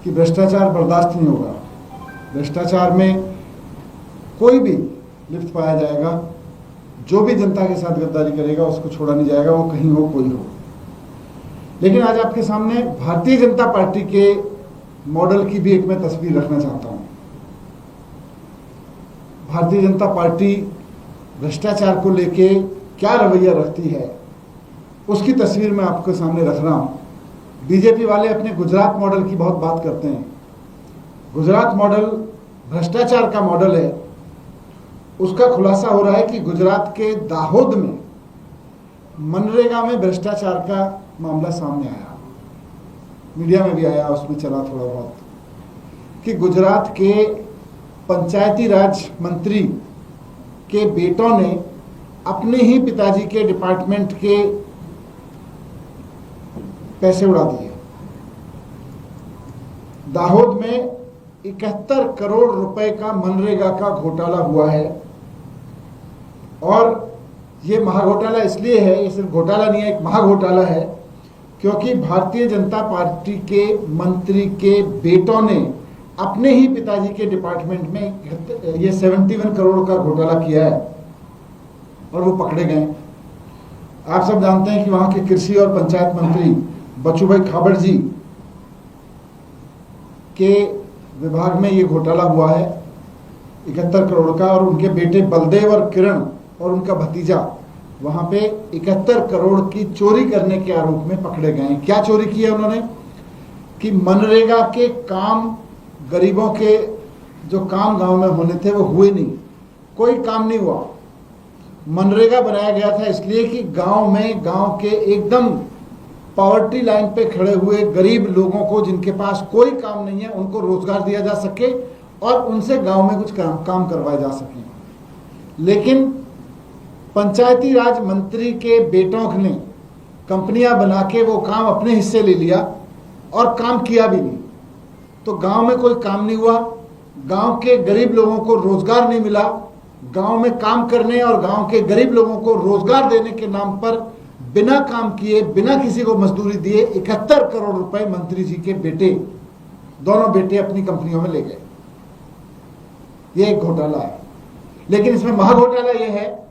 कि भ्रष्टाचार बर्दाश्त नहीं होगा। भ्रष्टाचार में कोई भी लिप्त पाया जाएगा, जो भी जनता के साथ गद्दारी करेगा उसको छोड़ा नहीं जाएगा, वो कहीं हो कोई हो। लेकिन आज आपके सामने भारतीय जनता पार्टी के मॉडल की भी एक मैं तस्वीर रखना चाहता हूं। भारतीय जनता पार्टी भ्रष्टाचार को लेके क्या रवैया रखती है उसकी तस्वीर मैं आपके सामने रख रहा हूं। बीजेपी वाले अपने गुजरात मॉडल की बहुत बात करते हैं। गुजरात मॉडल भ्रष्टाचार का मॉडल है। उसका खुलासा हो रहा है कि गुजरात के दाहोद में मनरेगा में भ्रष्टाचार का मामला सामने आया, मीडिया में भी आया, उसमें चला थोड़ा बहुत, कि गुजरात के पंचायती राज मंत्री के बेटों ने अपने ही पिताजी के डिपार्टमेंट के पैसे उड़ा दिए। दाहोद में 71 करोड़ रुपए का मनरेगा का घोटाला हुआ है। और ये महाघोटाला इसलिए है, ये सिर्फ घोटाला नहीं है, एक महाघोटाला है, क्योंकि भारतीय जनता पार्टी के मंत्री के बेटों ने अपने ही पिताजी के डिपार्टमेंट में ये 71 करोड़ का घोटाला किया है और वो पकड़े गए। आप सब जानते हैं कि वहां के कृषि और पंचायत मंत्री बचूभाई खाबड़ जी के विभाग में ये घोटाला हुआ है 71 करोड़ का, और उनके बेटे बलदेव और किरण और उनका भतीजा वहां पे 71 करोड़ की चोरी करने के आरोप में पकड़े गए। क्या चोरी की है उन्होंने? कि मनरेगा के काम, गरीबों के जो काम गांव में होने थे वो हुए नहीं, कोई काम नहीं हुआ। मनरेगा बनाया गया था इसलिए कि गांव में, गांव के एकदम पॉवर्टी लाइन पे खड़े हुए गरीब लोगों को, जिनके पास कोई काम नहीं है, उनको रोजगार दिया जा सके और उनसे गांव में कुछ काम करवाए जा सके। लेकिन पंचायती राज मंत्री के बेटों ने कंपनियां बना के वो काम अपने हिस्से ले लिया और काम किया भी नहीं। तो गांव में कोई काम नहीं हुआ, गांव के गरीब लोगों को रोजगार नहीं मिला। गांव में काम करने और गांव के गरीब लोगों को रोजगार देने के नाम पर बिना काम किए, बिना किसी को मजदूरी दिए 71 करोड़ रुपए मंत्री जी के बेटे, दोनों बेटे अपनी कंपनियों में ले गए। यह एक घोटाला है। लेकिन इसमें महाघोटाला यह है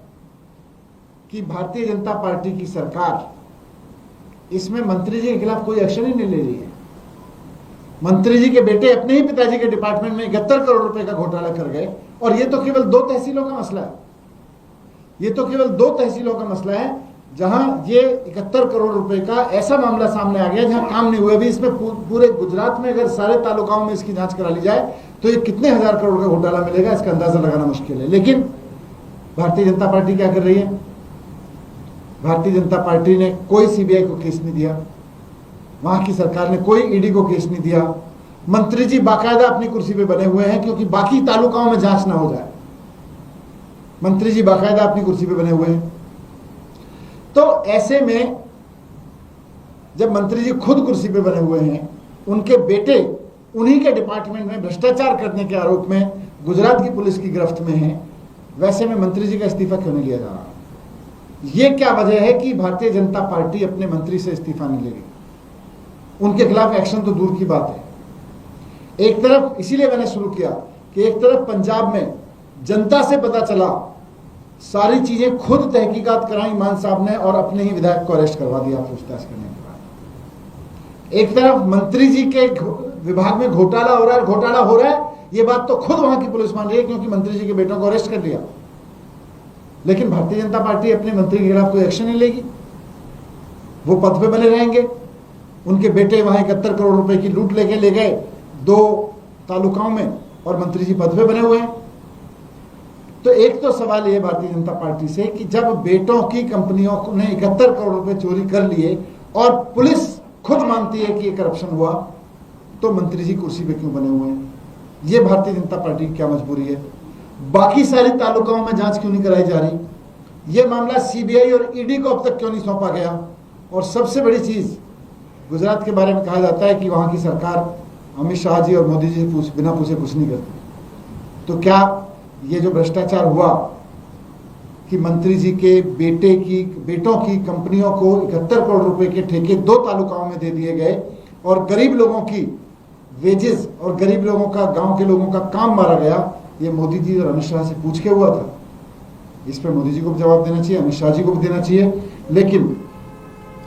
कि भारतीय जनता पार्टी की सरकार इसमें मंत्री जी के खिलाफ कोई एक्शन ही नहीं ले रही है। मंत्री जी के बेटे अपने ही पिताजी के डिपार्टमेंट में 71 करोड़ रुपए का घोटाला कर गए, और ये तो केवल 2 तहसीलों का मसला है। ये तो केवल 2 तहसीलों का मसला है जहां ये 71 करोड़ रुपए का ऐसा मामला सामने आ गया जहां काम नहीं हुए भी। इसमें पूरे गुजरात में अगर सारे तालुकाओं में इसकी जांच करा ली जाए तो ये कितने हजार करोड़ का घोटाला मिलेगा, इसका अंदाजा लगाना मुश्किल है। लेकिन भारतीय जनता पार्टी क्या कर रही है? भारतीय जनता पार्टी ने कोई सीबीआई को केस नहीं दिया, वहां की सरकार ने कोई ईडी को केस नहीं दिया। मंत्री जी बाकायदा अपनी कुर्सी पे बने हुए हैं क्योंकि बाकी तालुकाओं में जांच ना हो जाए। मंत्री जी बाकायदा अपनी कुर्सी पे बने हुए हैं। तो ऐसे में जब मंत्री जी खुद कुर्सी पे बने हुए हैं, उनके बेटे उन्हीं के डिपार्टमेंट में भ्रष्टाचार करने के आरोप में गुजरात की पुलिस की गिरफ्त में है, वैसे में मंत्री जी का इस्तीफा क्यों नहीं लिया जा रहा? ये क्या वजह है कि भारतीय जनता पार्टी अपने मंत्री से इस्तीफा नहीं लेगी? उनके खिलाफ एक्शन तो दूर की बात है। एक तरफ इसीलिए मैंने शुरू किया कि एक तरफ पंजाब में जनता से पता चला, सारी चीजें खुद तहकीकात कराई मान साहब ने और अपने ही विधायक को अरेस्ट करवा दिया पूछताछ करने के बाद। एक तरफ मंत्री जी के विभाग में घोटाला हो रहा है, ये बात तो खुद वहां की पुलिस मान रही है क्योंकि मंत्री जी के बेटों को अरेस्ट कर दिया। लेकिन भारतीय जनता पार्टी अपने मंत्री के खिलाफ कोई एक्शन नहीं लेगी, वो पद पे बने रहेंगे। उनके बेटे वहां 71 करोड़ रुपए की लूट लेके ले गए 2 तालुकाओं में और मंत्री जी पद पे बने हुए हैं। तो एक तो सवाल ये भारतीय जनता पार्टी से कि जब बेटों की कंपनियों ने 71 करोड़ रुपए चोरी कर लिए और पुलिस खुद मानती है कि ये करप्शन हुआ, तो मंत्री जी कुर्सी पे क्यों बने हुए हैं? ये भारतीय जनता पार्टी की क्या मजबूरी है? बाकी सारे तालुकाओं में जांच क्यों नहीं कराई जा रही? ये मामला सीबीआई और ईडी को अब तक क्यों नहीं सौंपा गया? और सबसे बड़ी चीज, गुजरात के बारे में कहा जाता है कि वहां की सरकार अमित शाह जी और मोदी जी बिना पूछे कुछ नहीं करती। तो क्या ये जो भ्रष्टाचार हुआ कि मंत्री जी के बेटों की कंपनियों को 71 करोड़ रुपए के ठेके 2 तालुकाओं में दे दिए गए और गरीब लोगों की वेजेस और गरीब लोगों का, गांव के लोगों का काम मारा गया, ये मोदी जी और अमित शाह से पूछ के हुआ था। इस पर मोदी जी को भी जवाब देना चाहिए, अमित शाह जी को भी देना चाहिए। लेकिन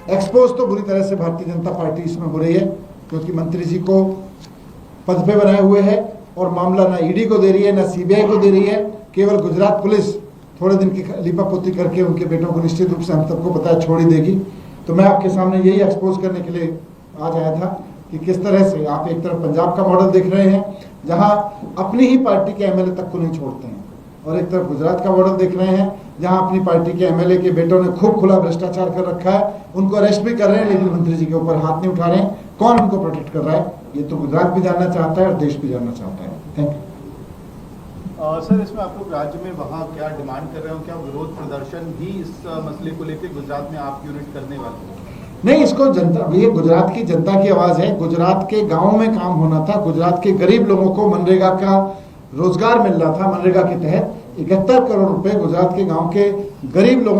एक्सपोज तो बुरी तरह से भारतीय जनता पार्टी इसमें हो रही है, क्योंकि मंत्री जी को पद पे बनाए हुए है और मामला ना ईडी को दे रही है ना सीबीआई को दे रही है, केवल गुजरात पुलिस थोड़े दिन की लीपापोती करके उनके बेटों को निश्चित रूप से हम सबको पता है छोड़ ही देगी। तो मैं आपके सामने यही एक्सपोज करने के लिए आज आया था कि किस तरह से आप एक तरफ पंजाब का मॉडल देख रहे हैं जहां अपनी ही पार्टी के एमएलए तक को नहीं छोड़ते हैं, और एक तरफ गुजरात का मॉडल देख रहे हैं जहां अपनी पार्टी के एमएलए के बेटों ने खूब खुला भ्रष्टाचार कर रखा है, उनको अरेस्ट भी कर रहे हैं लेकिन मंत्री जी के ऊपर हाथ नहीं उठा रहे हैं। कौन उनको प्रोटेक्ट कर रहा है, ये तो गुजरात भी जानना चाहता है और देश भी जानना चाहता है। Thank you. सर, इसमें आप लोग राज्य में वहाँ क्या डिमांड कर रहे हो, क्या विरोध प्रदर्शन भी इस मसले को लेकर गुजरात में आप यूनिट करने वाले हो? नहीं, इसको जनता, ये गुजरात की जनता की आवाज है। गुजरात के गांव में काम होना था, गुजरात के गरीब लोगों को मनरेगा का रोजगार मिल रहा था। मनरेगा के तहत 71 करोड़ रुपए गुजरात के गांव के गरीब लोगों